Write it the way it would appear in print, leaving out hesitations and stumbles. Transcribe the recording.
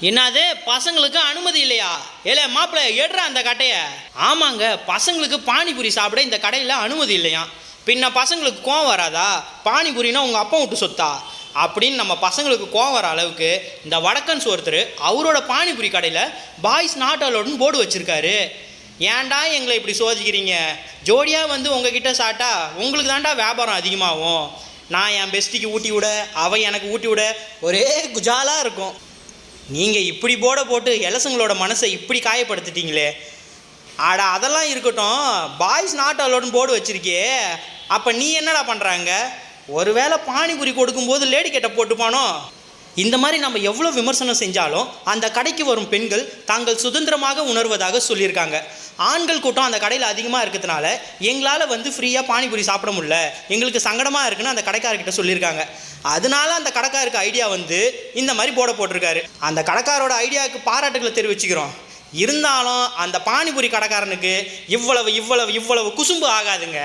என்னது பசங்களுக்கு அனுமதி இல்லையா? ஏலே மாப்பிள்ளை எடுறா அந்த கட்டையை. ஆமாங்க, பசங்களுக்கு பானிபூரி சாப்பிட இந்த கடையில் அனுமதி இல்லையா. பின்ன பசங்களுக்கு கோவம் வராதா? பானிபூரினா உங்கள் அப்பா விட்டு சொத்தா அப்படின்னு நம்ம பசங்களுக்கு கோவம் வர அளவுக்கு இந்த வடக்கன்ஸ் ஒருத்தர் அவரோட பானிபூரி கடையில் பாய்ஸ் நாட் அலோடுன்னு போர்டு வச்சுருக்காரு. ஏன்டா எங்களை இப்படி சோதிக்கிறீங்க? ஜோடியாக வந்து உங்ககிட்ட சாப்பிட்டா உங்களுக்கு தாண்டா வியாபாரம் அதிகமாகும். நான் என் பெஸ்டிக்கு ஊட்டி விட, அவன் எனக்கு ஊட்டி விட ஒரே குஜாலாக இருக்கும். நீங்கள் இப்படி போர்டை போட்டு எலசங்களோட மனசை இப்படி காயப்படுத்திட்டீங்களே. ஆடா அதெல்லாம் இருக்கட்டும், பாய்ஸ் நாட் அலோடுன்னு போர்டு வச்சுருக்கே, அப்போ நீ என்னடா பண்ணுறாங்க? ஒருவேளை பானிபூரி கொடுக்கும்போது லேடி கெட்ட போட்டுப்பானோ? இந்த மாதிரி நம்ம எவ்வளோ விமர்சனம் செஞ்சாலும் அந்த கடைக்கு வரும் பெண்கள் தாங்கள் சுதந்திரமாக உணர்வதாக சொல்லியிருக்காங்க. ஆண்கள் கூட்டம் அந்த கடையில் அதிகமாக இருக்கிறதுனால எங்களால் வந்து ஃப்ரீயாக பானிபூரி சாப்பிட முடியல, எங்களுக்கு சங்கடமாக இருக்குன்னு அந்த கடைக்காரர்கிட்ட சொல்லியிருக்காங்க. அதனால அந்த கடைக்காருக்கு ஐடியா வந்து இந்த மாதிரி போட போட்டிருக்காரு. அந்த கடைக்காரோட ஐடியாவுக்கு பாராட்டுகளை தெரிவிச்சுக்கிறோம். இருந்தாலும் அந்த பானிபூரி கடைக்காரனுக்கு இவ்வளவு இவ்வளவு இவ்வளவு குசும்பு ஆகாதுங்க.